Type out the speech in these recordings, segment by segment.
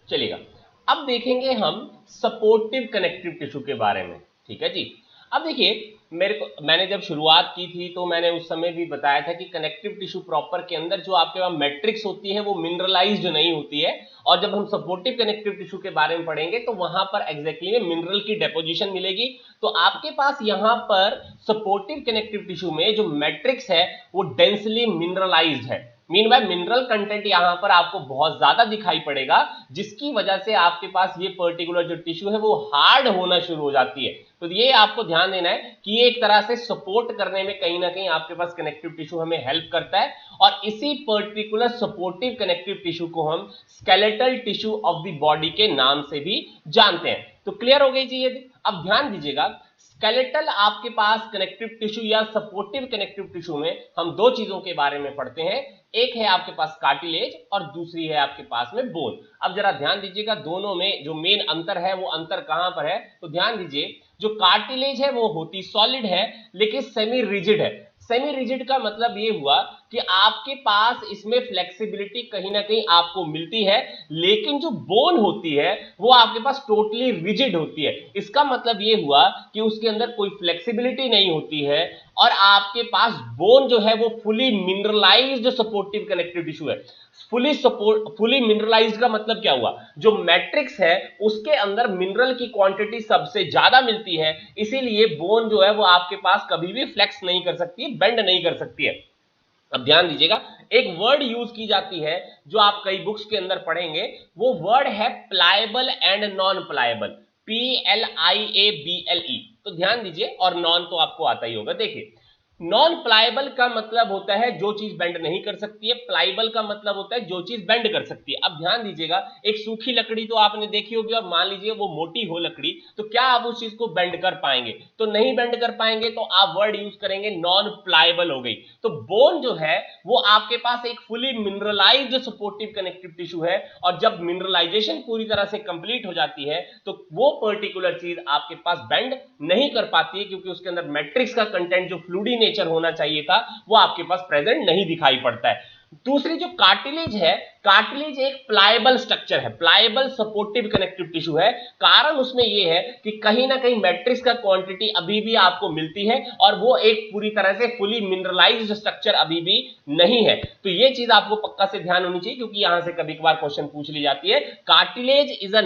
चलिएगा, अब देखेंगे हम सपोर्टिव कनेक्टिव टिश्यू के बारे में। ठीक है जी। अब देखिए, मैंने जब शुरुआत की थी तो मैंने उस समय भी बताया था कि कनेक्टिव टिश्यू प्रॉपर के अंदर जो आपके पास मैट्रिक्स होती है वो मिनरलाइज्ड नहीं होती है, और जब हम सपोर्टिव कनेक्टिव टिश्यू के बारे में पढ़ेंगे तो वहां पर एग्जैक्टली मिनरल की डेपोजिशन मिलेगी। तो आपके पास यहाँ पर सपोर्टिव कनेक्टिव टिश्यू में जो मैट्रिक्स है वो डेंसली मिनरलाइज्ड है। मीन बाय मिनरल कंटेंट यहां पर आपको बहुत ज्यादा दिखाई पड़ेगा, जिसकी वजह से आपके पास ये पर्टिकुलर जो टिश्यू है वो हार्ड होना शुरू हो जाती है। तो ये आपको ध्यान देना है कि ये एक तरह से सपोर्ट करने में कहीं ना कहीं आपके पास कनेक्टिव टिश्यू हमें हेल्प करता है, और इसी पर्टिकुलर सपोर्टिव कनेक्टिव टिश्यू को हम skeletal tissue of the body के नाम से भी जानते हैं। तो क्लियर हो गई जी ये। अब ध्यान दीजिएगा, स्केलेटल आपके पास कनेक्टिव टिश्यू या सपोर्टिव कनेक्टिव टिश्यू में हम दो चीजों के बारे में पढ़ते हैं, एक है आपके पास कार्टिलेज और दूसरी है आपके पास में बोन। अब जरा ध्यान दीजिएगा, दोनों में जो मेन अंतर है वो अंतर कहां पर है, तो ध्यान दीजिए, जो कार्टिलेज है वो होती सॉलिड है लेकिन सेमी रिजिड है। सेमी रिजिड का मतलब ये हुआ कि आपके पास इसमें फ्लेक्सिबिलिटी कहीं ना कहीं आपको मिलती है, लेकिन जो बोन होती है वो आपके पास टोटली रिजिड होती है। इसका मतलब ये हुआ कि उसके अंदर कोई फ्लेक्सिबिलिटी नहीं होती है, और आपके पास बोन जो है वो फुली मिनरलाइज्ड सपोर्टिव कनेक्टिव टिश्यू है। फुली मिनरलाइज्ड का मतलब क्या हुआ, जो मैट्रिक्स है उसके अंदर मिनरल की क्वांटिटी सबसे ज्यादा मिलती है, इसीलिए बोन जो है वो आपके पास कभी भी फ्लेक्स नहीं कर सकती, बेंड नहीं कर सकती है। अब ध्यान दीजिएगा, एक वर्ड यूज की जाती है जो आप कई बुक्स के अंदर पढ़ेंगे, वो वर्ड है pliable and non pliable, PLIABLE। तो ध्यान दीजिए, और नॉन तो आपको आता ही होगा। देखिए, नॉन प्लायबल का मतलब होता है जो चीज बेंड नहीं कर सकती है, प्लायबल का मतलब होता है जो चीज बेंड कर सकती है। अब ध्यान दीजिएगा, एक सूखी लकड़ी तो आपने देखी होगी, और मान लीजिए वो मोटी हो लकड़ी, तो क्या आप उस चीज को बेंड कर पाएंगे, तो नहीं बेंड कर पाएंगे, तो आप वर्ड यूज करेंगे नॉन प्लायबल हो गई। तो बोन जो है वो आपके पास एक फुली मिनरलाइज्ड सपोर्टिव कनेक्टिव टिश्यू है, और जब मिनरलाइजेशन पूरी तरह से कंप्लीट हो जाती है तो वो पर्टिकुलर चीज आपके पास बेंड नहीं कर पाती है, क्योंकि उसके अंदर मैट्रिक्स का कंटेंट जो फ्लूडी नेचर होना चाहिए था वो आपके पास प्रेजेंट नहीं दिखाई पड़ता है। दूसरी जो कार्टिलेज है, कार्टिलेज एक प्लायबल स्ट्रक्चर है, प्लायबल सपोर्टिव कनेक्टिव टिश्यू है। कारण उसमें यह है कि कहीं ना कहीं मैट्रिक्स का क्वांटिटी अभी भी आपको मिलती है, और वो एक पूरी तरह से फुली मिनरलाइज्ड स्ट्रक्चर अभी भी नहीं है। तो ये चीज आपको पक्का से ध्यान होनी चाहिए, क्योंकि यहां से कभी कभार क्वेश्चन पूछ ली जाती है। Cartilage is a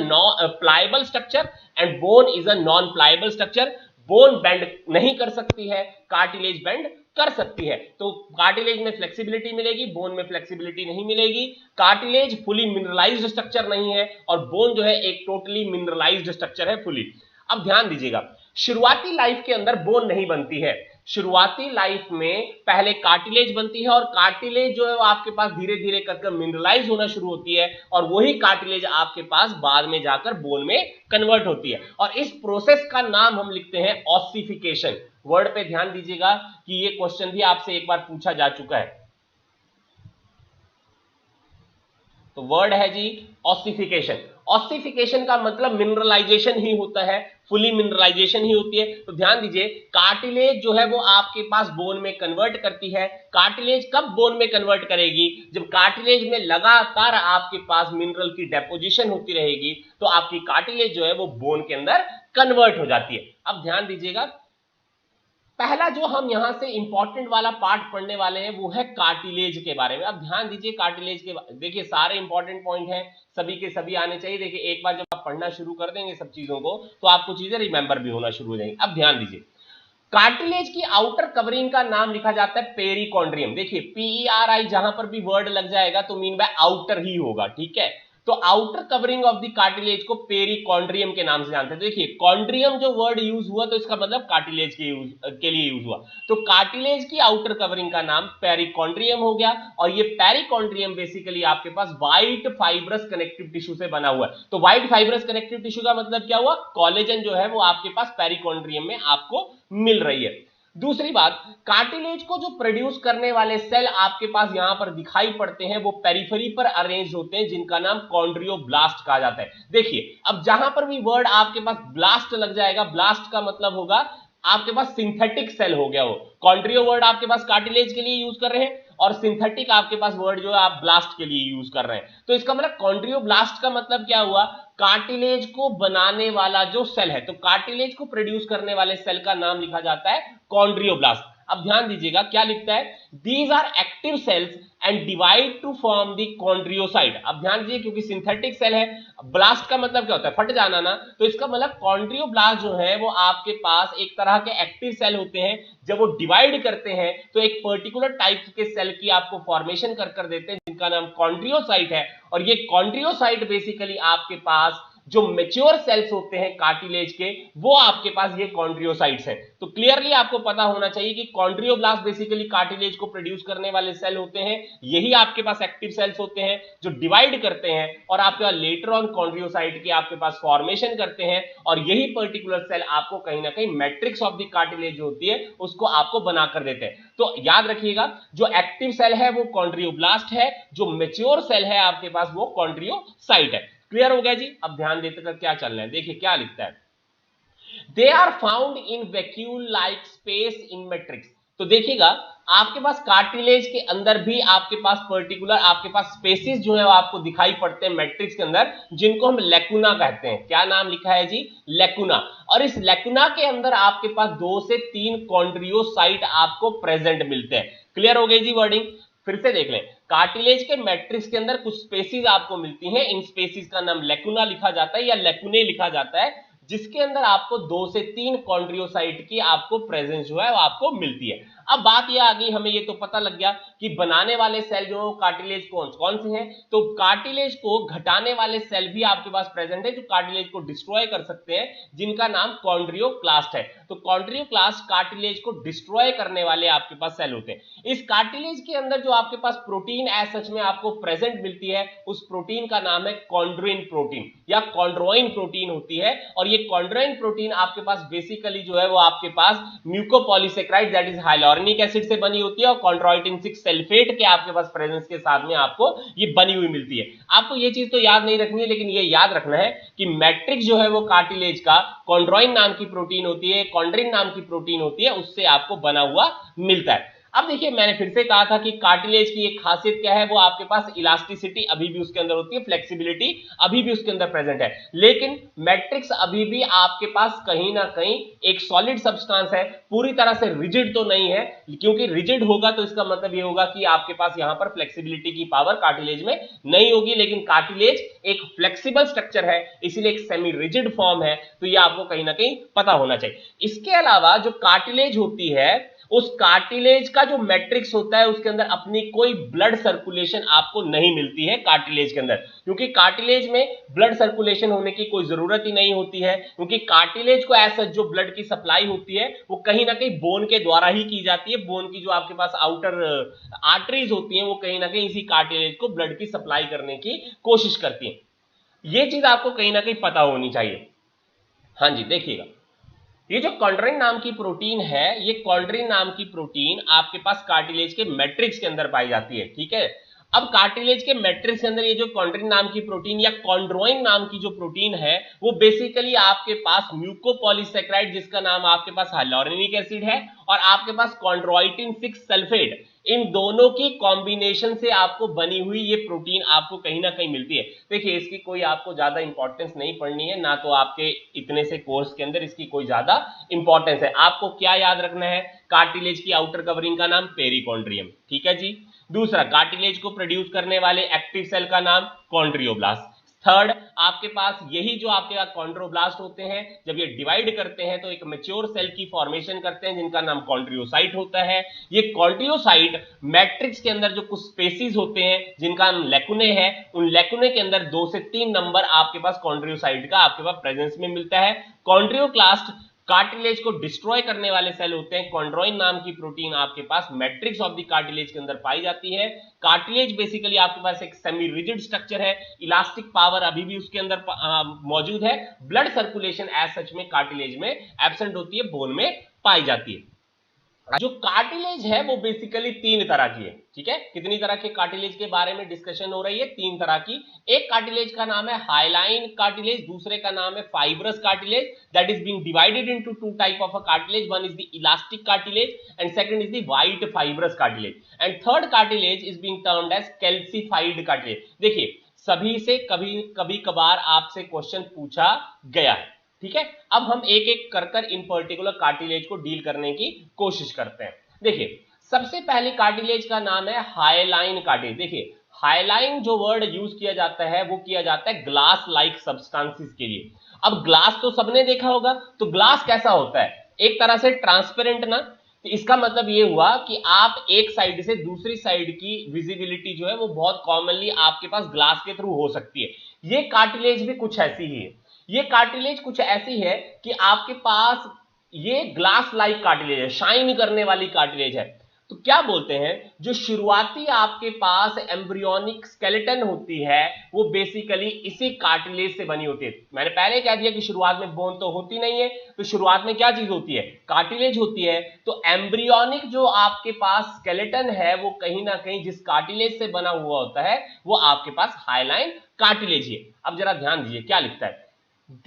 pliable structure and bone is a non pliable structure. Bone bend नहीं कर सकती है, कार्टिलेज बेंड कर सकती है। तो कार्टिलेज में फ्लेक्सिबिलिटी मिलेगी, बोन में फ्लेक्सिबिलिटी नहीं मिलेगी। कार्टिलेज फुली मिनरलाइज्ड स्ट्रक्चर नहीं है, और बोन जो है एक टोटली मिनरलाइज्ड स्ट्रक्चर है फुली। अब ध्यान दीजिएगा, शुरुआती लाइफ के अंदर बोन नहीं बनती है। शुरुआती लाइफ में पहले कार्टिलेज बनती है, और कार्टिलेज जो है वो आपके पास धीरे धीरे कर मिनरलाइज होना शुरू होती है, और वही कार्टिलेज आपके पास बाद में जाकर बोन में कन्वर्ट होती है। और इस प्रोसेस का नाम हम लिखते हैं ऑसिफिकेशन। वर्ड पे ध्यान दीजिएगा कि ये क्वेश्चन भी आपसे एक बार पूछा जा चुका है। तो वर्ड है जी ऑसिफिकेशन। ऑसिफिकेशन का मतलब मिनरलाइजेशन ही होता है, फुली मिनरलाइजेशन ही होती है। तो ध्यान दीजिए, कार्टिलेज जो है वो आपके पास बोन में कन्वर्ट करती है। कार्टिलेज कब बोन में कन्वर्ट करेगी, जब कार्टिलेज में लगातार आपके पास मिनरल की डेपोजिशन होती रहेगी, तो आपकी कार्टिलेज जो है वो बोन के अंदर कन्वर्ट हो जाती है। अब ध्यान दीजिएगा, पहला जो हम यहां से इंपॉर्टेंट वाला पार्ट पढ़ने वाले हैं वो है कार्टिलेज के बारे में। अब ध्यान दीजिए, कार्टिलेज के देखिए सारे इंपॉर्टेंट पॉइंट हैं, सभी के सभी आने चाहिए। देखिए एक बार जब आप पढ़ना शुरू कर देंगे सब चीजों को, तो आपको चीजें रिमेंबर भी होना शुरू हो जाएंगी। अब ध्यान दीजिए, कार्टिलेज की आउटर कवरिंग का नाम लिखा जाता है पेरिकॉन्ड्रियम। देखिए PERI जहां पर भी वर्ड लग जाएगा तो मीन बाय आउटर ही होगा, ठीक है। तो outer covering of the cartilage को पेरिकॉन्ड्रियम के नाम से जानते हैं। देखिए कॉन्ड्रियम जो वर्ड यूज हुआ तो इसका मतलब कार्टिलेज के लिए यूज हुआ, तो कार्टिलेज की आउटर कवरिंग का नाम पेरिकॉन्ड्रियम हो गया। और ये पेरिकॉन्ड्रियम बेसिकली आपके पास व्हाइट फाइब्रस कनेक्टिव टिश्यू से बना हुआ है। तो व्हाइट फाइब्रस कनेक्टिव टिश्यू का मतलब क्या हुआ, कोलेजन जो है वो आपके पास पेरिकॉन्ड्रियम में आपको मिल रही है। दूसरी बात, कार्टिलेज को जो प्रोड्यूस करने वाले सेल आपके पास यहां पर दिखाई पड़ते हैं वो पेरिफेरी पर अरेंज होते हैं, जिनका नाम कॉन्ड्रियोब्लास्ट कहा जाता है। देखिए अब जहां पर भी वर्ड आपके पास ब्लास्ट लग जाएगा, ब्लास्ट का मतलब होगा आपके पास सिंथेटिक सेल हो गया। वो कॉन्ड्रियो वर्ड आपके पास कार्टिलेज के लिए यूज कर रहे हैं, और सिंथेटिक आपके पास वर्ड जो है आप ब्लास्ट के लिए यूज कर रहे हैं। तो इसका मतलब कॉन्ड्रियोब्लास्ट का मतलब क्या हुआ, कार्टिलेज को बनाने वाला जो सेल है, तो कार्टिलेज को प्रोड्यूस करने वाले सेल का नाम लिखा जाता है कॉन्ड्रियोब्लास्ट। अब ध्यान दीजिएगा क्या लिखता है, these are active cells and divide to form the chondrocyte. अब ध्यान दीजिए क्योंकि सिंथेटिक सेल है, ब्लास्ट का मतलब क्या होता है, फट जाना ना, तो इसका मतलब कॉन्ड्रियोब्लास्ट जो है वो आपके पास एक तरह के एक्टिव सेल होते हैं। जब वो डिवाइड करते हैं तो एक पर्टिकुलर टाइप के सेल की आपको फॉर्मेशन कर देते हैं जिनका नाम कॉन्ड्रियोसाइट है। और ये कॉन्ड्रियोसाइट बेसिकली आपके पास जो मैच्योर सेल्स होते हैं कार्टिलेज के, वो आपके पास ये कॉन्ड्रियोसाइट्स हैं। तो क्लियरली आपको पता होना चाहिए कि कॉन्ड्रियोब्लास्ट बेसिकली कार्टिलेज को प्रोड्यूस करने वाले सेल होते हैं, यही आपके पास एक्टिव सेल्स होते हैं जो डिवाइड करते हैं और आपके पास लेटर ऑन कॉन्ड्रियोसाइट की आपके पास फॉर्मेशन करते हैं। और यही पर्टिकुलर सेल आपको कहीं ना कहीं मैट्रिक्स ऑफ द कार्टिलेज जो होती है उसको आपको बना कर देते हैं। तो याद रखिएगा जो एक्टिव सेल है वो कॉन्ड्रियोब्लास्ट है, जो मैच्योर सेल है आपके पास वो कॉन्ड्रियोसाइट है। क्लियर हो गया जी। अब ध्यान देते कर क्या चल रहा है, देखिए क्या लिखता है, they are found in vacuole like space in matrix. तो देखिएगा आपके पास कार्टिलेज के अंदर भी आपके पास पर्टिकुलर आपके पास स्पेसिस जो है वो आपको दिखाई पड़ते हैं मैट्रिक्स के अंदर, जिनको हम लेकुना कहते हैं। क्या नाम लिखा है जी, लेकुना। और इस लेकुना के अंदर आपके पास 2 से 3 कॉन्ड्रियोसाइट आपको प्रेजेंट मिलते हैं। क्लियर हो गई जी वर्डिंग। फिर से देख लें, कार्टिलेज के मैट्रिक्स के अंदर कुछ स्पेसिस आपको मिलती हैं, इन स्पेसिस का नाम लेकुना लिखा जाता है या लेकुने लिखा जाता है, जिसके अंदर आपको 2 से 3 कॉन्ड्रियोसाइट की आपको प्रेजेंस जो है वो आपको मिलती है। अब बात यह आ गई, हमें ये तो पता लग गया कि बनाने वाले सेल जो कार्टिलेज कौन कौन से हैं, तो कार्टिलेज को घटाने वाले सेल भी आपके पास प्रेजेंट है जो कार्टिलेज को डिस्ट्रॉय कर सकते हैं, जिनका नाम कॉन्ड्रियोक्लास्ट है। तो कॉन्ड्रियोक्लास्ट कार्टिलेज को डिस्ट्रॉय करने वाले आपके पास सेल होते हैं। इस कार्टिलेज के अंदर जो आपके पास प्रोटीन एज सच में आपको प्रेजेंट मिलती है, उस प्रोटीन का नाम है कॉन्ड्रोइन प्रोटीन या कॉन्ड्रोइन प्रोटीन होती है। और ये कॉन्ड्रोइन प्रोटीन आपके पास बेसिकली जो है वो आपके पास mucopolysaccharide that is hyaluronic acid से बनी होती है और कॉन्ड्रोइटिन 6 सल्फेट के आपके पास प्रेजेंस के साथ में आपको ये बनी हुई मिलती है। आपको ये चीज तो याद नहीं रखनी है, लेकिन ये याद रखना है कि मैट्रिक्स जो है वो कार्टिलेज का कॉन्ड्रोइन नाम की प्रोटीन होती है, कॉन्ड्रिन नाम की प्रोटीन होती है, उससे आपको बना हुआ मिलता है। अब देखिए मैंने फिर से कहा था कि कार्टिलेज की एक खासियत क्या है, वो आपके पास इलास्टिसिटी अभी भी उसके अंदर होती है, फ्लेक्सिबिलिटी अभी भी उसके अंदर प्रेजेंट है, लेकिन मैट्रिक्स अभी भी आपके पास कहीं ना कहीं एक सॉलिड सब्सटेंस है, पूरी तरह से रिजिड तो नहीं है, क्योंकि रिजिड होगा तो इसका मतलब ये होगा कि आपके पास यहां पर फ्लेक्सिबिलिटी की पावर कार्टिलेज में नहीं होगी, लेकिन कार्टिलेज एक फ्लेक्सिबल स्ट्रक्चर है, इसीलिए एक सेमी रिजिड फॉर्म है। तो ये आपको कहीं ना कहीं पता होना चाहिए। इसके अलावा जो कार्टिलेज होती है, उस कार्टिलेज का जो मैट्रिक्स होता है उसके अंदर अपनी कोई ब्लड सर्कुलेशन आपको नहीं मिलती है कार्टिलेज के अंदर, क्योंकि कार्टिलेज में ब्लड सर्कुलेशन होने की कोई जरूरत ही नहीं होती है, क्योंकि कार्टिलेज को ऐसा जो ब्लड की सप्लाई होती है वो कहीं ना कहीं बोन के द्वारा ही की जाती है। बोन की जो आपके पास आउटर आर्टरीज होती हैं वो कहीं ना कहीं इसी कार्टिलेज को ब्लड की सप्लाई करने की कोशिश करती है। ये चीज आपको कहीं ना कहीं पता होनी चाहिए। हाँ जी, देखिएगा ये जो कॉन्ड्रिन नाम की प्रोटीन है, ये कॉन्ड्रिन नाम की प्रोटीन आपके पास कार्टिलेज के मैट्रिक्स के अंदर पाई जाती है। ठीक है, अब कार्टिलेज के मैट्रिक्स के अंदर ये जो कॉन्ड्रिन नाम की प्रोटीन या कॉन्ड्रोइन नाम की जो प्रोटीन है वो बेसिकली आपके पास म्यूकोपॉलीसेकेराइड, जिसका नाम आपके पास हाइलोरनिक एसिड है, और आपके पास कॉन्ड्रोइटिन 6 सल्फेट, इन दोनों की कॉम्बिनेशन से आपको बनी हुई ये प्रोटीन आपको कहीं ना कहीं मिलती है। देखिए इसकी कोई आपको ज्यादा इंपॉर्टेंस नहीं पढ़नी है, ना तो आपके इतने से कोर्स के अंदर इसकी कोई ज्यादा इंपॉर्टेंस है। आपको क्या याद रखना है, कार्टिलेज की आउटर कवरिंग का नाम पेरिकॉन्ड्रियम। ठीक है जी। दूसरा, कार्टिलेज को प्रोड्यूस करने वाले एक्टिव सेल का नाम कॉन्ड्रियोब्लास्ट। थर्ड, आपके पास यही जो आपके पास कॉन्ड्रोब्लास्ट होते हैं, जब ये डिवाइड करते हैं तो एक मैच्योर सेल की फॉर्मेशन करते हैं जिनका नाम कॉन्ड्रियोसाइट होता है। ये कॉन्ड्रियोसाइट मैट्रिक्स के अंदर जो कुछ स्पेसिस होते हैं जिनका नाम लेकुने है, उन लेकुने के अंदर 2 से 3 नंबर आपके पास कॉन्ड्रियोसाइट का आपके पास प्रेजेंस में मिलता है। कॉन्ड्रियोक्लास्ट कार्टिलेज को डिस्ट्रॉय करने वाले सेल होते हैं। कॉन्ड्रोइन नाम की प्रोटीन आपके पास मैट्रिक्स ऑफ द कार्टिलेज के अंदर पाई जाती है। कार्टिलेज बेसिकली आपके पास एक सेमी रिजिड स्ट्रक्चर है, इलास्टिक पावर अभी भी उसके अंदर मौजूद है। ब्लड सर्कुलेशन एज सच में कार्टिलेज में एब्सेंट होती है, बोन में पाई जाती है। जो कार्टिलेज है वो बेसिकली तीन तरह की है, ठीक है। कितनी तरह के कार्टिलेज के बारे में डिस्कशन हो रही है? तीन तरह की। एक कार्टिलेज का नाम है हाइलाइन कार्टिलेज, दूसरे का नाम है fibrous cartilage, that is being divided into two type of a cartilage, one is the elastic cartilage and second is the white fibrous cartilage, and third cartilage is being termed as calcified cartilage. देखिए सभी से कभी कभी कभार आपसे question पूछा गया है, ठीक है। अब हम एक एक कर कर इन पर्टिकुलर कार्टिलेज को डील करने की कोशिश करते हैं। देखिए सबसे पहले कार्टिलेज का नाम है हाइलाइन कार्टिलेज। देखिए हाइलाइन जो वर्ड यूज किया जाता है वो किया जाता है ग्लास लाइक सब्सटेंसेस के लिए। अब ग्लास तो सबने देखा होगा, तो ग्लास कैसा होता है? एक तरह से ट्रांसपेरेंट ना। तो इसका मतलब ये हुआ कि आप एक साइड से दूसरी साइड की विजिबिलिटी जो है वो बहुत कॉमनली आपके पास ग्लास के थ्रू हो सकती है। ये कार्टिलेज भी कुछ ऐसी ही है। ये कार्टिलेज कुछ ऐसी है कि आपके पास ये ग्लास लाइक कार्टिलेज है, शाइन करने वाली कार्टिलेज है। तो क्या बोलते हैं, जो शुरुआती आपके पास एम्ब्रियोनिक स्केलेटन होती है वो बेसिकली इसी कार्टिलेज से बनी होती है। मैंने पहले कह दिया कि शुरुआत में बोन तो होती नहीं है, तो शुरुआत में क्या चीज होती है? कार्टिलेज होती है। तो एम्ब्रियोनिक जो आपके पास स्केलेटन है वो कहीं ना कहीं जिस कार्टिलेज से बना हुआ होता है वो आपके पास हाइलाइन कार्टिलेज है। अब जरा ध्यान दीजिए क्या लिखता है,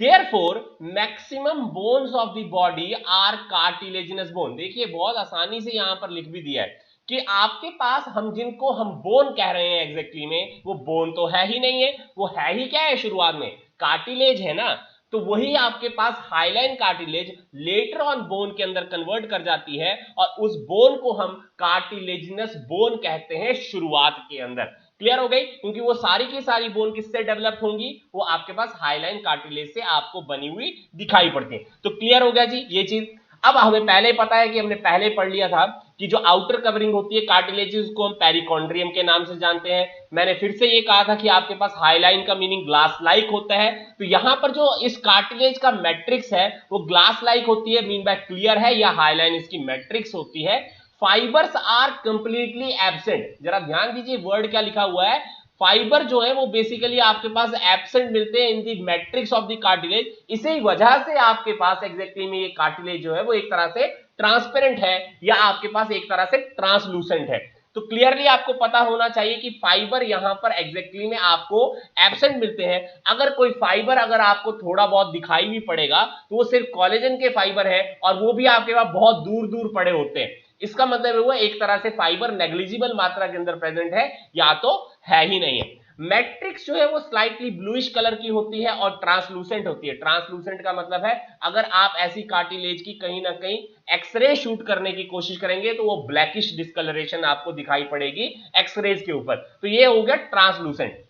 Therefore, maximum bones of the body are cartilaginous bone। देखिए बहुत आसानी से यहां पर लिख भी दिया है कि आपके पास हम जिनको हम बोन कह रहे हैं एग्जैक्टली में वो बोन तो है ही नहीं है। वो है ही क्या है? शुरुआत में कार्टिलेज है ना। तो वही आपके पास hyaline cartilage later on bone के अंदर कन्वर्ट कर जाती है और उस बोन को हम कार्टिलेजिनस बोन कहते हैं शुरुआत के अंदर। क्लियर हो गई? क्योंकि वो सारी की सारी बोन किससे डेवलप होंगी? वो आपके पास हाइलाइन कार्टिलेज से आपको बनी हुई दिखाई पड़ती है। तो क्लियर हो गया जी ये चीज। अब हमें पहले पता है कि हमने पहले पढ़ लिया था कि जो आउटर कवरिंग होती है कार्टिलेजेस को हम पेरिकॉन्ड्रियम के नाम से जानते हैं। मैंने फिर से ये कहा था कि आपके पास हाइलाइन का मीनिंग ग्लास लाइक होता है। तो यहां पर जो इस कार्टिलेज का मैट्रिक्स है वो ग्लास लाइक होती है, मीन बाय क्लियर है, या हाइलाइन इसकी मैट्रिक्स होती है। Fibres are completely absent. जरा ध्यान दीजिए वर्ड क्या लिखा हुआ है, फाइबर जो है वो बेसिकली आपके पास एब्सेंट मिलते हैं in the matrix of the cartilage. इसी वजह से आपके पास एग्जैक्टली में ये कार्टिलेज जो है वो एक तरह से ट्रांसपेरेंट है या आपके पास एक तरह से ट्रांसलूसेंट है। तो क्लियरली आपको पता होना चाहिए कि फाइबर यहां पर एग्जैक्टली में आपको एब्सेंट मिलते हैं। अगर कोई फाइबर अगर आपको थोड़ा बहुत दिखाई भी पड़ेगा तो वो सिर्फ कोलेजन के फाइबर है और वो भी आपके पास बहुत दूर दूर पड़े होते हैं। इसका मतलब है वो एक तरह से फाइबर नेग्लिजिबल मात्रा के अंदर प्रेजेंट है या तो है ही नहीं है। मैट्रिक्स जो है वो स्लाइटली ब्लूइश कलर की होती है और ट्रांसलूसेंट होती है। ट्रांसलूसेंट का मतलब है अगर आप ऐसी कार्टिलेज की कहीं ना कहीं एक्सरे शूट करने की कोशिश करेंगे तो वो ब्लैकिश डिस्कलरेशन आपको दिखाई पड़ेगी एक्सरेज के ऊपर। तो ये हो गया ट्रांसलूसेंट।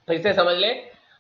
फिर से समझ ले,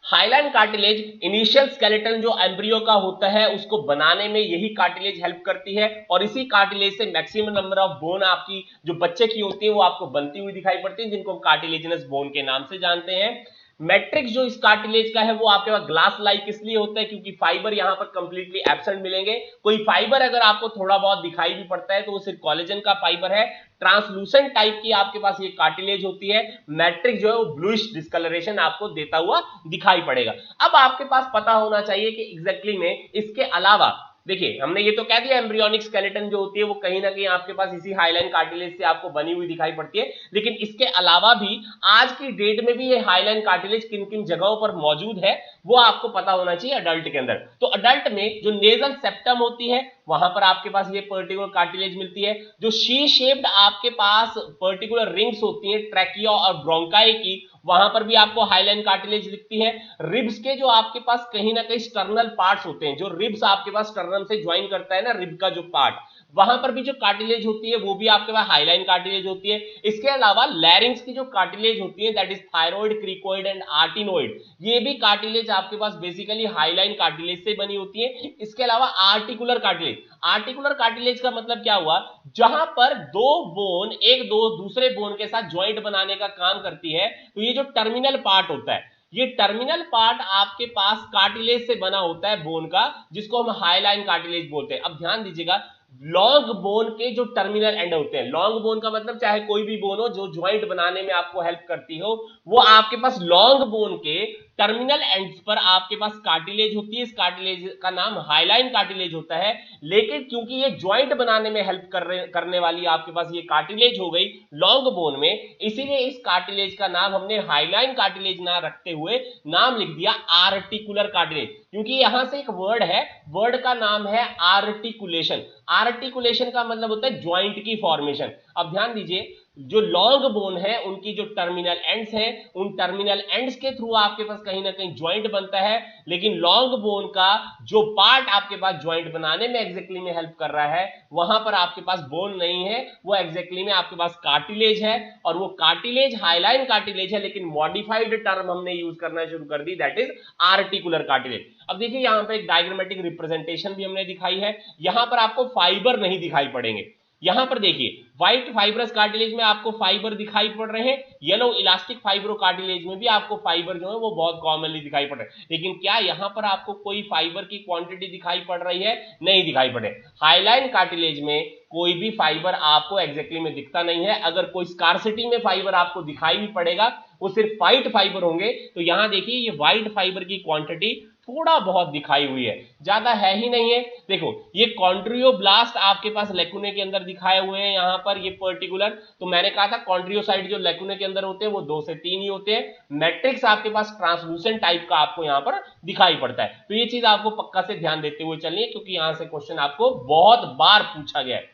हाइलाइन कार्टिलेज इनिशियल स्केलेटन जो एम्ब्रियो का होता है उसको बनाने में यही कार्टिलेज हेल्प करती है और इसी कार्टिलेज से मैक्सिमम नंबर ऑफ बोन आपकी जो बच्चे की होती है वो आपको बनती हुई दिखाई पड़ती है, जिनको कार्टिलेजिनस बोन के नाम से जानते हैं। मैट्रिक्स जो इस कार्टिलेज का है वो आपके पास ग्लास लाइक इसलिए होता है क्योंकि फाइबर यहां पर कंप्लीटली एब्सेंट मिलेंगे। कोई फाइबर अगर आपको थोड़ा बहुत दिखाई भी पड़ता है तो वो सिर्फ कोलेजन का फाइबर है। ट्रांसलूसेंट टाइप की आपके पास ये कार्टिलेज होती है। मैट्रिक्स जो है वो ब्लूइश डिस्कलरेशन आपको देता हुआ दिखाई पड़ेगा। अब आपके पास पता होना चाहिए कि एग्जैक्टली में इसके अलावा देखिए हमने ये तो कह दिया एम्ब्रियोनिक स्केलेटन जो होती है वो कहीं ना कहीं आपके पास इसी हाइलाइन कार्टिलेज से आपको बनी हुई दिखाई पड़ती है, लेकिन इसके अलावा भी आज की डेट में भी ये हाइलाइन कार्टिलेज किन किन जगहों पर मौजूद है वो आपको पता होना चाहिए अडल्ट के अंदर। तो अडल्ट में जो नेजल सेप्टम होती है वहां पर आपके पास ये पर्टिकुलर कार्टिलेज मिलती है। जो शी शेप्ड आपके पास पर्टिकुलर रिंग्स होती है ट्रैकिया और ब्रोंकाई की, वहां पर भी आपको हाइलाइन कार्टिलेज दिखती है। रिब्स के जो आपके पास कहीं ना कहीं स्टर्नल पार्ट्स होते हैं, जो रिब्स आपके पास स्टर्नम से ज्वाइन करता है ना रिब का जो पार्ट, वहां पर भी जो कार्टिलेज होती है वो भी आपके पास हाइलाइन कार्टिलेज होती है। इसके अलावा लैरिंग्स की जो कार्टिलेज होती है that is thyroid, cricoid and arytenoid, ये भी कार्टिलेज आपके पास बेसिकली हाइलाइन कार्टिलेज से बनी होती है। इसके अलावा आर्टिकुलर कार्टिलेज, आर्टिकुलर कार्टिलेज का मतलब क्या हुआ, जहां पर दो बोन एक दो दूसरे बोन के साथ ज्वाइंट बनाने का काम करती है। तो ये जो टर्मिनल पार्ट होता है, ये टर्मिनल पार्ट आपके पास कार्टिलेज से बना होता है बोन का, जिसको हम हाइलाइन कार्टिलेज बोलते हैं। अब ध्यान दीजिएगा, लॉन्ग बोन के जो टर्मिनल एंड होते हैं, लॉन्ग बोन का मतलब चाहे कोई भी बोन हो जो ज्वाइंट बनाने में आपको हेल्प करती हो, वो आपके पास लॉन्ग बोन के टर्मिनल एंड्स पर आपके पास कार्टिलेज होती है। इस कार्टिलेज का नाम हाइलाइन कार्टिलेज होता है। लेकिन क्योंकि ये ज्वाइंट बनाने में हेल्प करने वाली आपके पास ये कार्टिलेज हो गई लॉन्ग बोन में, इसीलिए इस कार्टिलेज का नाम हमने हाइलाइन कार्टिलेज ना रखते हुए नाम लिख दिया आर्टिकुलर कार्टिलेज। क्योंकि यहां से एक वर्ड है, वर्ड का नाम है आर्टिकुलेशन। आर्टिकुलेशन का मतलब होता है ज्वाइंट की फॉर्मेशन। अब ध्यान दीजिए, जो लॉन्ग बोन है उनकी जो टर्मिनल एंड्स हैं, उन टर्मिनल एंड्स के थ्रू आपके पास कहीं ना कहीं ज्वाइंट बनता है। लेकिन लॉन्ग बोन का जो पार्ट आपके पास ज्वाइंट बनाने में एग्जैक्टली में हेल्प कर रहा है, वहां पर आपके पास बोन नहीं है, वो एग्जैक्टली में आपके पास कार्टिलेज है। और वो कार्टिलेज हाइलाइन कार्टिलेज है, लेकिन मॉडिफाइड टर्म हमने यूज करना शुरू कर दी, दैट इज आर्टिकुलर कार्टिलेज। अब देखिए यहां पर एक डायग्रामेटिक रिप्रेजेंटेशन भी हमने दिखाई है। यहां पर आपको फाइबर नहीं दिखाई पड़ेंगे। यहां पर देखिए व्हाइट फाइब्रस कार्टिलेज में आपको फाइबर दिखाई पड़ रहे हैं, येलो इलास्टिक फाइब्रो कार्टिलेज में भी आपको फाइबर जो है वो बहुत कॉमनली दिखाई पड़ रहे हैं। लेकिन क्या यहां पर आपको कोई फाइबर की क्वांटिटी दिखाई पड़ रही है? नहीं दिखाई पड़ रही। हाइलाइन कार्टिलेज में कोई भी फाइबर आपको एग्जैक्टली में दिखता नहीं है। अगर कोई स्कार्सिटी में फाइबर आपको दिखाई भी पड़ेगा, वो सिर्फ व्हाइट फाइबर होंगे। तो यहां देखिए ये व्हाइट फाइबर की क्वांटिटी थोड़ा बहुत दिखाई हुई है, ज्यादा है ही नहीं है। देखो ये कॉन्ट्रियोब्लास्ट आपके पास लेकुने के अंदर दिखाए हुए हैं यहां पर, ये पर्टिकुलर। तो मैंने कहा था कॉन्ट्रियोसाइट जो लेकुने के अंदर होते हैं वो 2 से 3 ही होते हैं। मैट्रिक्स आपके पास ट्रांसलूसेंट टाइप का आपको यहां पर दिखाई पड़ता है। तो ये चीज आपको पक्का से ध्यान देते हुए चलिए, क्योंकि यहां से क्वेश्चन आपको बहुत बार पूछा गया है,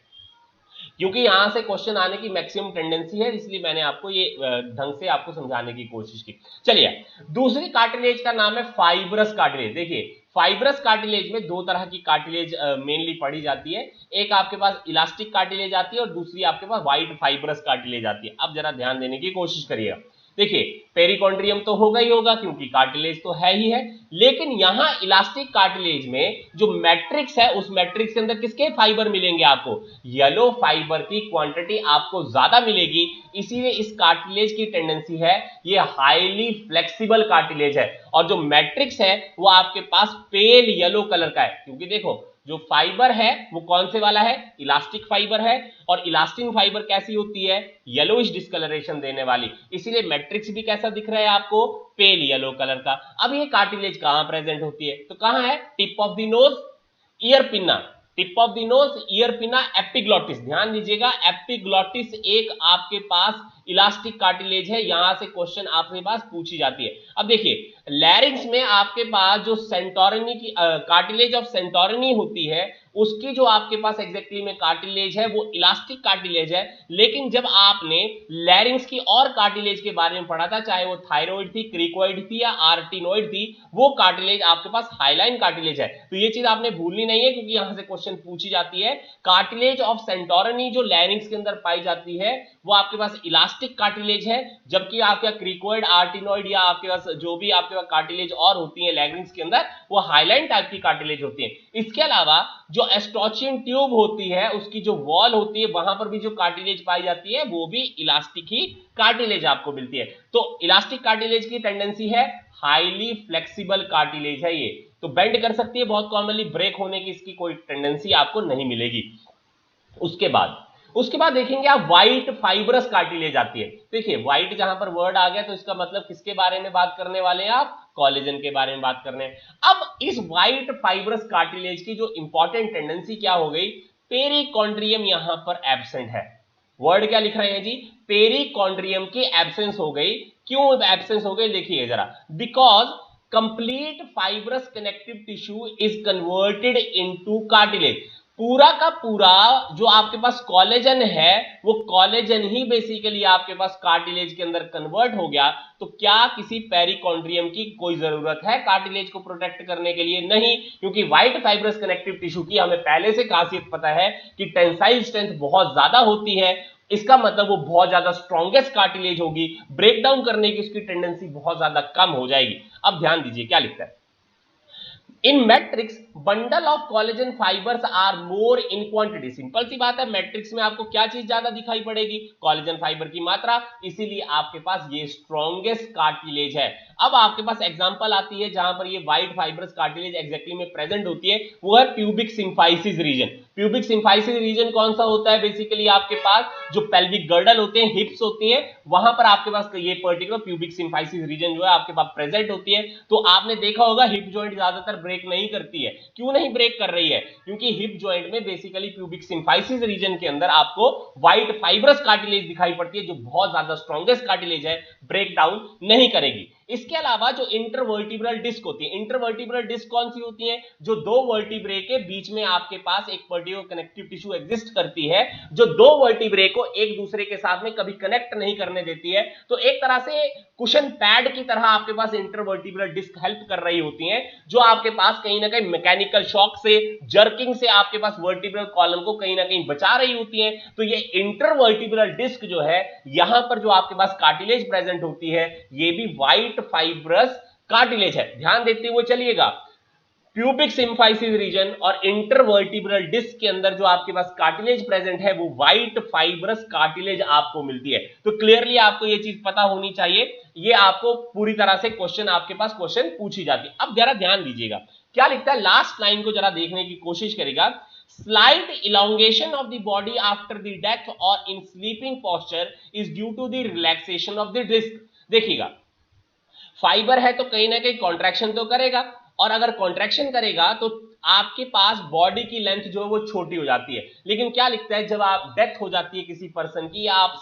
क्योंकि यहां से क्वेश्चन आने की मैक्सिमम टेंडेंसी है, इसलिए मैंने आपको ये ढंग से आपको समझाने की कोशिश की। चलिए दूसरी कार्टिलेज का नाम है फाइब्रस कार्टिलेज। देखिए फाइब्रस कार्टिलेज में 2 तरह की कार्टिलेज मेनली पढ़ी जाती है। एक आपके पास इलास्टिक कार्टिलेज आती है और दूसरी आपके पास व्हाइट फाइब्रस कार्टिलेज आती है। अब जरा ध्यान देने की कोशिश करिएगा। देखिए पेरिकॉन्ड्रियम तो होगा ही होगा, क्योंकि कार्टिलेज तो है ही है। लेकिन यहां इलास्टिक कार्टिलेज में जो मैट्रिक्स है, उस मैट्रिक्स के अंदर किसके फाइबर मिलेंगे आपको? येलो फाइबर की क्वांटिटी आपको ज्यादा मिलेगी। इसीलिए इस कार्टिलेज की टेंडेंसी है, ये हाईली फ्लेक्सिबल कार्टिलेज है। और जो मैट्रिक्स है वो आपके पास पेल येलो कलर का है, क्योंकि देखो जो फाइबर है वो कौन से वाला है? इलास्टिक फाइबर है। और इलास्टिन फाइबर कैसी होती है? येलोइश डिस्कलरेशन देने वाली। इसीलिए मैट्रिक्स भी कैसा दिख रहा है आपको? पेल येलो कलर का। अब ये कार्टिलेज कहां प्रेजेंट होती है? तो कहां है? Tip of the nose, ear pinna. Tip of the nose, ear pinna, epiglottis. ध्यान दीजिएगा एपिग्लॉटिस एक आपके पास इलास्टिक कार्टिलेज है। यहां से क्वेश्चन आपके पास पूछी जाती है। अब देखिए लैरिंग्स में आपके पास जो सेंटोरिनी की कार्टिलेज ऑफ सेंटोरिनी होती है, उसकी जो आपके पास एग्जैक्टली में कार्टिलेज है वो इलास्टिक कार्टिलेज है। लेकिन जब आपने लैरिंग्स की और कार्टिलेज के बारे में पढ़ा था, चाहे वो थायराइड थी, क्रिकोइड थी या आर्टिनोइड थी, वो कार्टिलेज आपके पास हाइलाइन कार्टिलेज है। तो ये चीज आपने भूलनी नहीं है, क्योंकि यहां से क्वेश्चन पूछी जाती है। कार्टिलेज ऑफ सेंटोरिनी जो लैरिंग्स के अंदर पाई जाती है वो आपके पास इलास्टिक कार्टिलेज है, जबकि आपका क्रिकोइड, आर्टिनोइड या आपके पास जो भी आपके पास कार्टिलेज और होती है लैरिंग्स के अंदर, वो हाइलाइन टाइप की कार्टिलेज होती है। इसके अलावा जो एस्टोचियन ट्यूब होती है, उसकी जो वॉल होती है, वहां पर भी जो कार्टिलेज पाई जाती है वो भी इलास्टिक ही कार्टिलेज आपको मिलती है। तो इलास्टिक कार्टिलेज की टेंडेंसी है, हाईली फ्लेक्सिबल कार्टिलेज है ये, तो बेंड कर सकती है, बहुत कॉमनली ब्रेक होने की इसकी कोई टेंडेंसी आपको नहीं मिलेगी। उसके बाद देखेंगे आप व्हाइट फाइब्रस कार्टिलेज आती है। देखिए व्हाइट जहां पर वर्ड आ गया तो इसका मतलब किसके बारे में बात करने वाले हैं आप? कोलेजन के बारे में बात करने हैं। अब इस व्हाइट फाइब्रस कार्टिलेज की जो इंपॉर्टेंट टेंडेंसी क्या हो गई? पेरिकॉन्ड्रियम यहां पर एब्सेंट है। वर्ड क्या लिख रहे हैं जी? पेरिकॉन्ड्रियम की एब्सेंस हो गई। क्यों एब्सेंस हो गई? देखिए जरा, because complete fibrous connective tissue is converted into cartilage. पूरा का पूरा जो आपके पास कोलेजन है, वो कोलेजन ही बेसिकली आपके पास कार्टिलेज के अंदर कन्वर्ट हो गया। तो क्या किसी पेरिकॉन्ड्रियम की कोई जरूरत है कार्टिलेज को प्रोटेक्ट करने के लिए? नहीं, क्योंकि व्हाइट फाइब्रस कनेक्टिव टिश्यू की हमें पहले से खासियत पता है कि टेंसाइल स्ट्रेंथ बहुत ज्यादा होती है। इसका मतलब वो बहुत ज्यादा स्ट्रॉन्गेस्ट कार्टिलेज होगी, ब्रेक डाउन करने की उसकी टेंडेंसी बहुत ज्यादा कम हो जाएगी। अब ध्यान दीजिए क्या लिखता है, in matrix bundle of collagen fibres are more in quantity. Simple सी बात है, मैट्रिक्स में आपको क्या चीज ज्यादा दिखाई पड़ेगी? कोलेजन फाइबर की मात्रा, इसीलिए आपके पास ये स्ट्रॉन्गेस्ट कार्टिलेज है। अब आपके पास एग्जांपल आती है जहां पर ये व्हाइट फाइब्रस कार्टिलेज एग्जैक्टली में प्रेजेंट होती है, वो है pubic symphysis region. Pubic symphysis region कौन सा होता है? बेसिकली आपके पास जो पेल्विक गर्डल होते हैं, हिप्स होती है, वहां पर आपके पास ये पर्टिकुलर प्यूबिक सिम्फाइसिस रीजन जो है आपके पास प्रेजेंट होती है। तो आपने देखा होगा हिप जॉइंट ज्यादातर ब्रेक नहीं करती है। क्यों नहीं ब्रेक कर रही है? क्योंकि हिप जॉइंट में बेसिकली प्यूबिक सिम्फाइसिस रीजन के अंदर आपको व्हाइट फाइब्रस कार्टिलेज दिखाई पड़ती है, जो बहुत ज्यादा स्ट्रॉन्गेस्ट कार्टिलेज है, ब्रेक डाउन नहीं करेगी। इसके अलावा जो इंटरवर्टिब्रल डिस्क होती है, इंटरवर्टिब्रल डिस्क कौन सी होती है? जो दो वर्टिब्रे के बीच में आपके पास एक पर्टिकुलर कनेक्टिव टिश्यू एग्जिस्ट करती है, जो दो वर्टिब्रे को एक दूसरे के साथ में कभी कनेक्ट नहीं करने देती है। तो एक तरह से कुशन पैड की तरह आपके पास इंटरवर्टिब्रल डिस्क हेल्प कर रही होती है, जो आपके पास कहीं ना कहीं मैकेनिकल शॉक से, जर्किंग से आपके पास वर्टिब्रल कॉलम को कहीं ना कहीं बचा रही होती है। तो ये इंटरवर्टिब्रल डिस्क जो है, यहां पर जो आपके पास कार्टिलेज प्रेजेंट होती है, ये भी व्हाइट फाइब्रस कार्टिलेज है। ध्यान देते हुए चलिएगा, प्यूबिक सिम्फाइसिस रीजन और इंटरवर्टिब्रल डिस्क के अंदर जो आपके पास कार्टिलेज प्रेजेंट है, वो व्हाइट फाइब्रस कार्टिलेज आपको मिलती है। तो क्लियरली आपको ये चीज पता होनी चाहिए, ये आपको पूरी तरह से क्वेश्चन आपके पास क्वेश्चन पूछी जाती है। अब जरा ध्यान दीजिएगा क्या लिखता है, लास्ट लाइन को जरा देखने की कोशिश करेगा। Slight elongation of the body after the death or in sleeping posture is due to the relaxation of the disc। देखिएगा, फाइबर है तो कहीं ना कहीं कॉन्ट्रैक्शन तो करेगा, और अगर कॉन्ट्रैक्शन करेगा तो आपके पास बॉडी की लेंथ जो है वो छोटी हो जाती है। लेकिन क्या लिखता है, जब आप डेथ हो जाती है किसी पर्सन की, या आप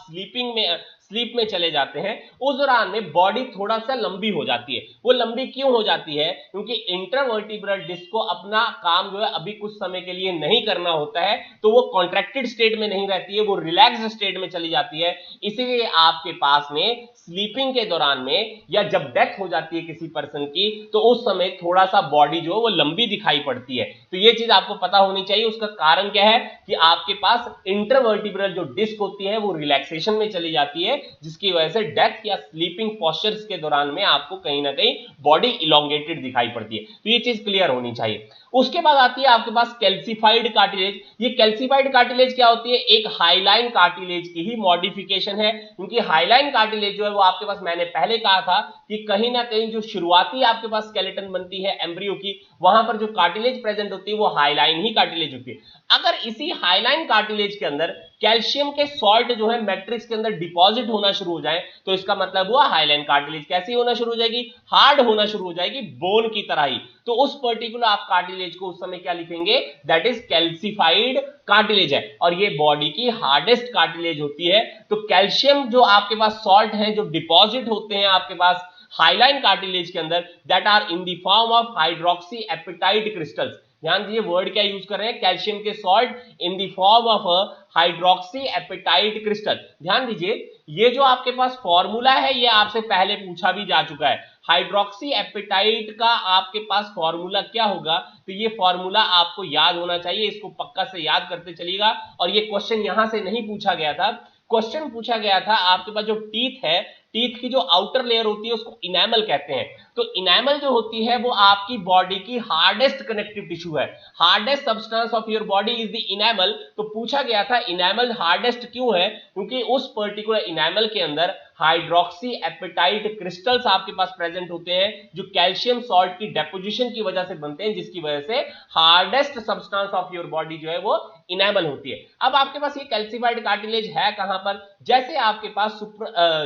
स्लीप में चले जाते हैं, उस दौरान में बॉडी थोड़ा सा लंबी हो जाती है। वो लंबी क्यों हो जाती है? क्योंकि इंटरवर्टिब्रल डिस्क को अपना काम जो है अभी कुछ समय के लिए नहीं करना होता है, तो वो कॉन्ट्रैक्टेड स्टेट में नहीं रहती है, वो रिलैक्स स्टेट में चली जाती है। इसीलिए आपके पास में स्लीपिंग के दौरान में, या जब डेथ हो जाती है किसी पर्सन की, तो उस समय थोड़ा सा बॉडी जो है वो लंबी दिखाई पड़ती है। तो ये चीज आपको पता होनी चाहिए। उसका कारण क्या है कि आपके पास इंटरवर्टिब्रल जो डिस्क होती है वो रिलैक्सेशन में चली जाती है, जिसकी वजह से डेथ या स्लीपिंग पोस्चर्स के दौरान में आपको कहीं ना कहीं बॉडी इलोंगेटेड दिखाई पड़ती है। तो ये चीज क्लियर होनी चाहिए। उसके बाद आती है आपके पास कैल्सिफाइड कार्टिलेज। ये कैल्सिफाइड कार्टिलेज क्या होती है? एक हाइलाइन कार्टिलेज की ही मॉडिफिकेशन है, क्योंकि हाइलाइन कार्टिलेज जो है वो आपके पास, मैंने पहले कहा था कि कहीं ना कहीं जो शुरुआती आपके पास स्केलेटन बनती है एम्ब्रियो की, वहां पर जो कार्टिलेज प्रेजेंट होती है वो हाइलाइन ही कार्टिलेज होती है। अगर इसी हाइलाइन कार्टिलेज के अंदर कैल्शियम के सॉल्ट जो है मैट्रिक्स के अंदर डिपॉजिट होना शुरू हो जाए, तो इसका मतलब हुआ हाइलाइन कार्टिलेज कैसी होना शुरू हो जाएगी? हार्ड होना शुरू हो जाएगी, बोन की तरह ही। तो उस पर्टिकुलर आप कार्टिलेज को उस समय क्या लिखेंगे? दैट इज कैल्सिफाइड कार्टिलेज है, और ये बॉडी की हार्डेस्ट कार्टिलेज होती है। तो कैल्शियम जो आपके पास सॉल्ट है जो डिपॉजिट होते हैं आपके पास हाइलाइन कार्टिलेज के अंदर, that are in the form of hydroxy apatite crystals. ध्यान दीजिए, वर्ड क्या यूज कर रहे हैं? कैल्शियम के salt in the form of hydroxy apatite crystal. ध्यान दीजिए, ये जो आपके पास फॉर्मूला है ये आपसे पहले पूछा भी जा चुका है। हाइड्रोक्सी एपेटाइट का आपके पास फॉर्मूला क्या होगा? तो ये फॉर्मूला आपको याद होना चाहिए, इसको पक्का से याद करते चलिएगा। और ये क्वेश्चन यहां से नहीं पूछा गया था, क्वेश्चन पूछा गया था आपके पास जो टीथ है, टीथ की जो आउटर लेयर होती है उसको इनेमल कहते हैं। तो इनेमल जो होती है वो आपकी बॉडी की हार्डेस्ट कनेक्टिव टिश्यू है। Hardest substance of your body is the enamel. तो पूछा गया था इनेमल हार्डेस्ट क्यों है? क्योंकि उस पर्टिकुलर इनेमल के अंदर हाइड्रोक्सी एपेटाइट क्रिस्टल्स आपके पास प्रेजेंट होते हैं, जो कैल्शियम सॉल्ट की डेपोजिशन की वजह से बनते हैं, जिसकी वजह से hardest substance of your body जो है वो इनेमल होती है। अब आपके पास ये कैल्सिफाइड कार्टिलेज है कहां पर? जैसे आपके पास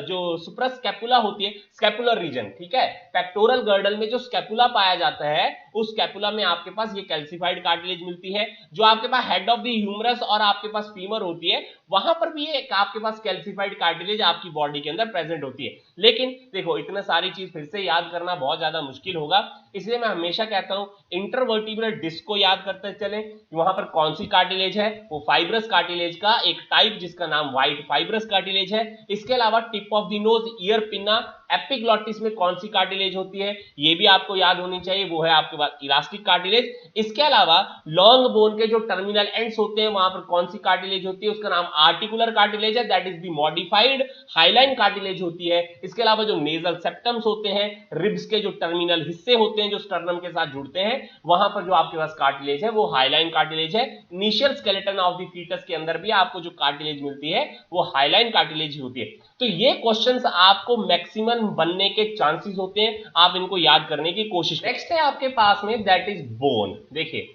जो सुप्रास्कैपुला होती है, स्कैपुलर रीजन, ठीक है, पेक्टोरल गर्डल में जो स्कैपुला पाया जाता है, उस स्कैपुला में आपके पास ये कैल्सिफाइड कार्टिलेज मिलती है। जो आपके पास हेड ऑफ द ह्यूमरस और आपके पास फीमर होती है, वहां पर भी एक आपके पास कैल्सिफाइड कार्टिलेज आपकी बॉडी के अंदर प्रेजेंट होती है। लेकिन देखो, इतना सारी चीज फिर से याद करना बहुत ज्यादा मुश्किल होगा, इसलिए मैं हमेशा कहता हूं इंटरवर्टिब्रल डिस्क को याद करते चलें। वहां पर कौन सी कार्टिलेज है? वो फाइब्रस कार्टिलेज का एक टाइप जिसका नाम व्हाइट फाइब्रस कार्टिलेज है। इसके अलावा tip of the nose, ear pinna, epiglottis में कौन सी कार्टिलेज होती है ये भी आपको याद होनी चाहिए, वो है आपके पास इलास्टिक कार्टिलेज। इसके अलावा लॉन्ग बोन के जो टर्मिनल एंड्स होते हैं वहां पर कौन सी कार्टिलेज होती है? उसका नाम आर्टिकुलर कार्टिलेज है, that is the modified hyaline cartilage होती है। इसके अलावा जो नेजल सेप्टम्स होते हैं, रिब्स के जो टर्मिनल हिस्से होते हैं जो स्टर्नम के साथ जुड़ते हैं, वहां पर जो आपके पास कार्टिलेज है वो हाइलाइन कार्टिलेज है। Initial skeleton of the foetus के अंदर भी आपको जो कार्टिलेज मिलती है वो हाइलाइन कार्टिलेज ही होती है। तो ये क्वेश्चंस आपको मैक्सिमम बनने के चांसेस होते हैं, आप इनको याद करने की कोशिश। नेक्स्ट है आपके पास में दैट इज बोन। देखिए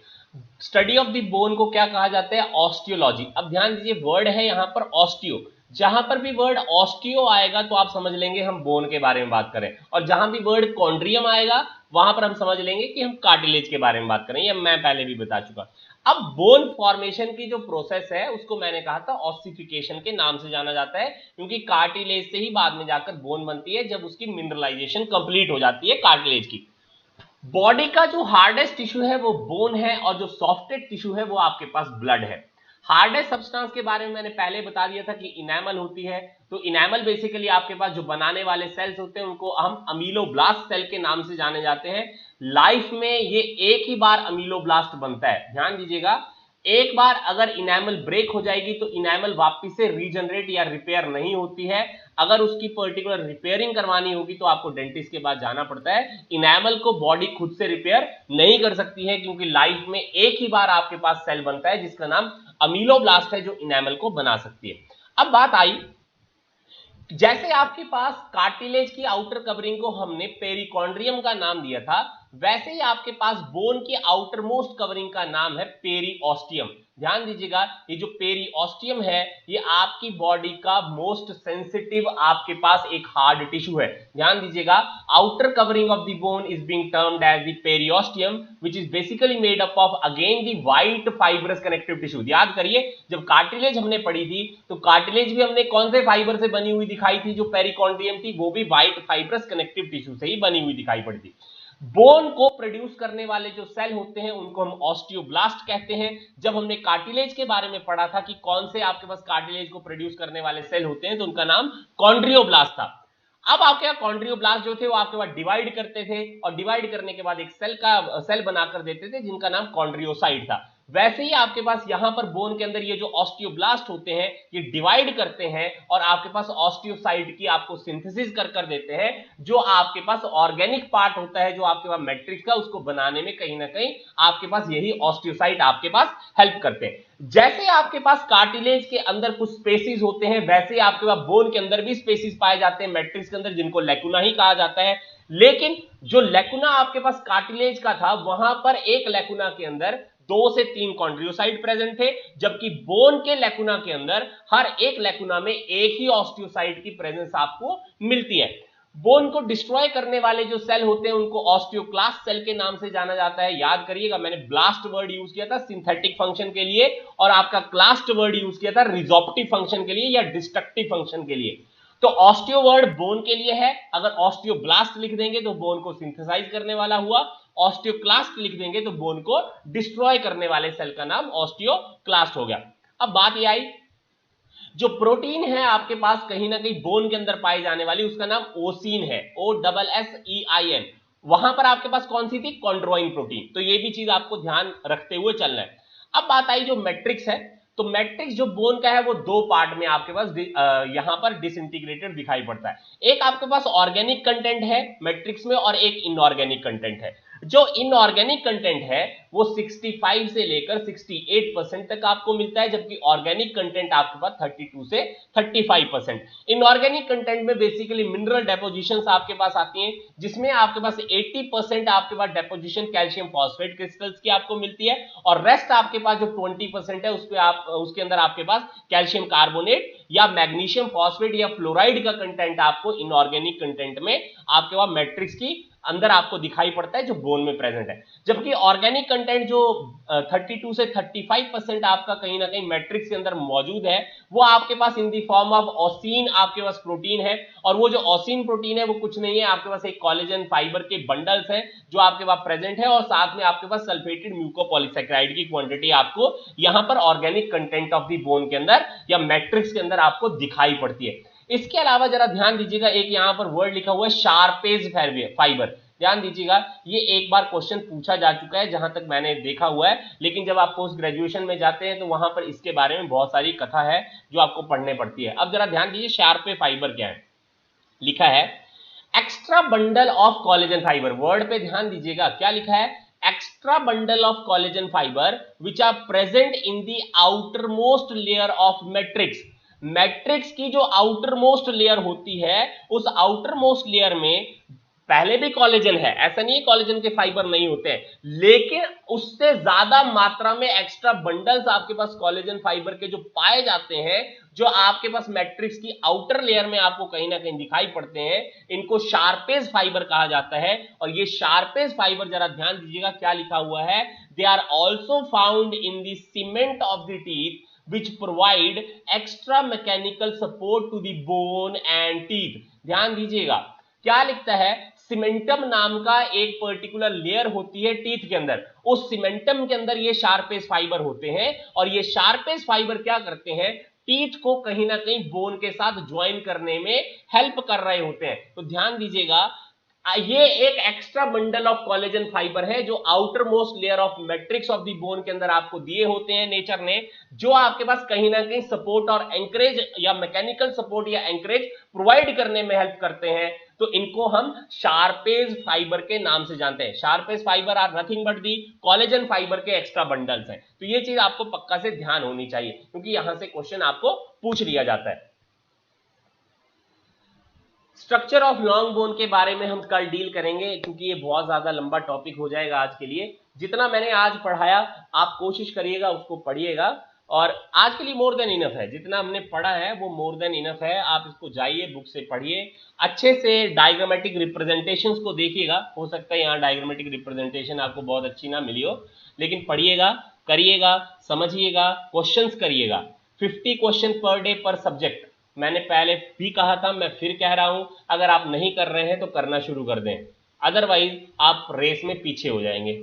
स्टडी ऑफ द बोन को क्या कहा जाता है, ऑस्टियोलॉजी। अब ध्यान दीजिए वर्ड है यहां पर ऑस्टियो, जहां पर भी वर्ड ऑस्टियो आएगा तो आप समझ लेंगे हम बोन के बारे में बात करें, और जहां भी वर्ड कॉन्ड्रियम आएगा वहां पर हम समझ लेंगे कि हम कार्टिलेज के बारे में बात करें, ये मैं पहले भी बता चुका। अब बोन फॉर्मेशन की जो प्रोसेस है उसको मैंने कहा था ऑसिफिकेशन के नाम से जाना जाता है, क्योंकि कार्टिलेज से ही बाद में जाकर बोन बनती है, जब उसकी मिनरलाइजेशन कंप्लीट हो जाती है कार्टिलेज की। बॉडी का जो हार्डेस्ट टिश्यू है वो बोन है, और जो सॉफ्टेस्ट टिश्यू है वो आपके पास ब्लड है। हार्डेस्ट सब्सटेंस के बारे में मैंने पहले बता दिया था कि इनेमल होती है, तो इनेमल बेसिकली आपके पास जो बनाने वाले सेल्स होते हैं उनको हम अमीलोब्लास्ट सेल के नाम से जाने जाते हैं। लाइफ में ये एक ही बार अमीलोब्लास्ट बनता है, ध्यान दीजिएगा। एक बार अगर इनेमल ब्रेक हो जाएगी तो इनेमल वापस से रीजनरेट या रिपेयर नहीं होती है। अगर उसकी पर्टिकुलर रिपेयरिंग करवानी होगी तो आपको डेंटिस्ट के पास जाना पड़ता है। इनेमल को बॉडी खुद से रिपेयर नहीं कर सकती है, क्योंकि लाइफ में एक ही बार आपके पास सेल बनता है जिसका नाम अमीलोब्लास्ट है, जो इनेमल को बना सकती है। अब बात आई, जैसे आपके पास कार्टिलेज की आउटर कवरिंग को हमने पेरिकॉन्ड्रियम का नाम दिया था, वैसे ही आपके पास बोन की आउटर मोस्ट कवरिंग का नाम है पेरीऑस्टियम। ध्यान दीजिएगा, ये जो पेरीऑस्टियम है ये आपकी बॉडी का मोस्ट सेंसिटिव आपके पास एक हार्ड टिश्यू है। ध्यान दीजिएगा, outer covering of the bone is being termed as the periosteum which is basically made up of again the white fibrous connective tissue. याद करिए, जब कार्टिलेज हमने पढ़ी थी तो कार्टिलेज भी हमने कौन से फाइबर से बनी हुई दिखाई थी, जो पेरिकॉन्ड्रियम थी वो भी व्हाइट फाइब्रस कनेक्टिव टिश्यू से ही बनी हुई दिखाई पड़ी थी। बोन को प्रोड्यूस करने वाले जो सेल होते हैं उनको हम ऑस्टियोब्लास्ट कहते हैं। जब हमने कार्टिलेज के बारे में पढ़ा था कि कौन से आपके पास कार्टिलेज को प्रोड्यूस करने वाले सेल होते हैं, तो उनका नाम कॉन्ड्रियोब्लास्ट था। अब आपके यहाँ कॉन्ड्रियोब्लास्ट जो थे वो आपके पास डिवाइड करते थे, और डिवाइड करने के बाद एक सेल बनाकर देते थे जिनका नाम कॉन्ड्रियोसाइट था। वैसे ही आपके पास यहां पर बोन के अंदर ये जो ऑस्टियोब्लास्ट होते हैं ये डिवाइड करते हैं और आपके पास ऑस्टियोसाइट की आपको सिंथेसिस कर देते हैं, जो आपके पास ऑर्गेनिक पार्ट होता है जो आपके पास मैट्रिक्स का, उसको बनाने में कहीं ना कहीं आपके पास यही ऑस्टियोसाइट आपके पास हेल्प करते हैं। जैसे आपके पास कार्टिलेज के अंदर कुछ स्पेसिस होते हैं, वैसे ही आपके पास बोन के अंदर भी स्पेसिस पाए जाते हैं मैट्रिक्स के अंदर, जिनको लैकुना ही कहा जाता है। लेकिन जो लैकुना आपके पास कार्टिलेज का था, वहां पर एक लैकुना के अंदर 2 से 3 कॉन्ड्रियोसाइट प्रेजेंट थे, जबकि बोन के लैकुना के अंदर हर एक लैकुना में एक ही ऑस्टियोसाइट की प्रेजेंस आपको मिलती है। बोन को डिस्ट्रॉय करने वाले जो सेल होते हैं उनको ऑस्टियोक्लास्ट सेल के नाम से जाना जाता है। याद करिएगा, मैंने ब्लास्ट वर्ड यूज किया था सिंथेटिक फंक्शन के लिए, और आपका क्लास्ट वर्ड यूज किया था रिजॉर्प्टिव फंक्शन के लिए या डिस्ट्रक्टिव फंक्शन के लिए। तो ऑस्टियो वर्ड बोन के लिए है, अगर ऑस्टियोब्लास्ट लिख देंगे तो बोन को सिंथेसाइज करने वाला हुआ, ऑस्टियोक्लास्ट लिख देंगे तो बोन को डिस्ट्रॉय करने वाले सेल का नाम ऑस्टियोक्लास्ट हो गया। अब बात यह आई, जो प्रोटीन है आपके पास कहीं ना कहीं बोन के अंदर पाई जाने वाली, उसका नाम ओसीन है, OSSEIN। वहां पर आपके पास कौन सी थी, कॉन्ड्रोइन प्रोटीन। तो ये भी चीज आपको ध्यान रखते हुए चलना है। अब बात आई जो मैट्रिक्स है, तो मैट्रिक्स जो बोन का है वो 2 पार्ट में आपके पास यहां पर डिसइंटीग्रेटेड दिखाई पड़ता है। एक आपके पास ऑर्गेनिक कंटेंट है मैट्रिक्स में, और एक इनऑर्गेनिक कंटेंट है। जो इनऑर्गेनिक कंटेंट है वो 65 से लेकर 68% तक आपको मिलता है, जबकि ऑर्गेनिक कंटेंट आपके पास 32 से 35%। इनऑर्गेनिक कंटेंट में बेसिकली मिनरल डेपोजिशंस आपके पास आती हैं, जिसमें आपके पास 80% आपके पास डेपोजिशन कैल्शियम फॉस्फेट क्रिस्टल्स की आपको मिलती है, और रेस्ट आपके पास जो 20% है उसके अंदर आपके पास कैल्शियम कार्बोनेट या मैग्नीशियम फॉस्फेट या फ्लोराइड का कंटेंट आपको इनऑर्गेनिक कंटेंट में आपके पास मैट्रिक्स की अंदर आपको दिखाई पड़ता है, जो बोन में प्रेजेंट है। जबकि ऑर्गेनिक कंटेंट जो 32 से 35% आपका कहीं ना कहीं मैट्रिक्स के अंदर मौजूद है, वो आपके पास इन दी फॉर्म ऑफ ओसीन आपके पास प्रोटीन है। और वो जो ओसीन प्रोटीन है वो कुछ नहीं है, आपके पास एक कोलेजन फाइबर के बंडल्स हैं जो आपके पास प्रेजेंट है, और साथ में आपके पास सल्फेटेड म्यूकोपॉलीसैकेराइड की क्वांटिटी आपको यहां पर organic content of the bone के अंदर या मैट्रिक्स के अंदर आपको दिखाई पड़ती है। इसके अलावा जरा ध्यान दीजिएगा, एक यहां पर वर्ड लिखा हुआ है शार्पेज फाइबर। ध्यान दीजिएगा, ये एक बार क्वेश्चन पूछा जा चुका है जहां तक मैंने देखा हुआ है, लेकिन जब आप पोस्ट ग्रेजुएशन में जाते हैं तो वहां पर इसके बारे में बहुत सारी कथा है जो आपको पढ़ने पड़ती है। अब जरा ध्यान दीजिए, शार्पे फाइबर क्या है, लिखा है extra bundle of collagen fibre. Word पे ध्यान दीजिएगा, क्या लिखा है, extra bundle of collagen fibre which are present in the outermost layer of matrix. Matrix की जो आउटर मोस्ट लेयर होती है, उस आउटर मोस्ट लेयर में पहले भी कोलेजन है, ऐसा नहीं है कोलेजन के फाइबर नहीं होते हैं, लेकिन उससे ज्यादा मात्रा में एक्स्ट्रा बंडल्स आपके पास कोलेजन फाइबर के जो पाए जाते हैं, जो आपके पास मैट्रिक्स की आउटर लेयर में आपको कहीं ना कहीं दिखाई पड़ते हैं, इनको शार्पेज फाइबर कहा जाता है। और ये शार्पेज फाइबर जरा ध्यान दीजिएगा क्या लिखा हुआ है, they are also found in the cement of the teeth which provide extra mechanical support to the bone and teeth। ध्यान दीजिएगा क्या लिखता है, सीमेंटम नाम का एक पर्टिकुलर लेयर होती है टीथ के अंदर, उस सीमेंटम के अंदर ये शार्पेज फाइबर होते हैं, और ये शार्पेज फाइबर क्या करते हैं, टीथ को कहीं ना कहीं बोन के साथ ज्वाइन करने में हेल्प कर रहे होते हैं। तो ध्यान दीजिएगा ये एक extra bundle of collagen fibre है जो outer most layer of matrix of the bone के अंदर आपको दिए होते हैं नेचर ने, जो आपके पास कहीं ना कहीं सपोर्ट और एंकरेज या मैकेनिकल सपोर्ट या एंकरेज प्रोवाइड करने में हेल्प करते हैं। तो इनको हम शार्पेज फाइबर के नाम से जानते हैं। Sharpey's fibre are nothing but the collagen fibre के एक्स्ट्रा बंडल्स हैं। तो ये चीज आपको पक्का से ध्यान होनी चाहिए, क्योंकि यहां से क्वेश्चन आपको पूछ लिया जाता है। स्ट्रक्चर ऑफ लॉन्ग बोन के बारे में हम कल डील करेंगे, क्योंकि ये बहुत ज्यादा लंबा टॉपिक हो जाएगा आज के लिए। जितना मैंने आज पढ़ाया आप कोशिश करिएगा उसको पढ़िएगा, और आज के लिए मोर देन इनफ है, जितना हमने पढ़ा है वो मोर देन इनफ है। आप इसको जाइए बुक से पढ़िए, अच्छे से डायग्रामेटिक रिप्रेजेंटेशंस को देखिएगा। हो सकता है यहाँ डायग्रामेटिक रिप्रेजेंटेशन आपको बहुत अच्छी ना मिली हो, लेकिन पढ़िएगा, करिएगा, समझिएगा, क्वेश्चंस करिएगा। 50 क्वेश्चन पर डे पर सब्जेक्ट, मैंने पहले भी कहा था, मैं फिर कह रहा हूं, अगर आप नहीं कर रहे हैं तो करना शुरू कर दें, अदरवाइज आप रेस में पीछे हो जाएंगे।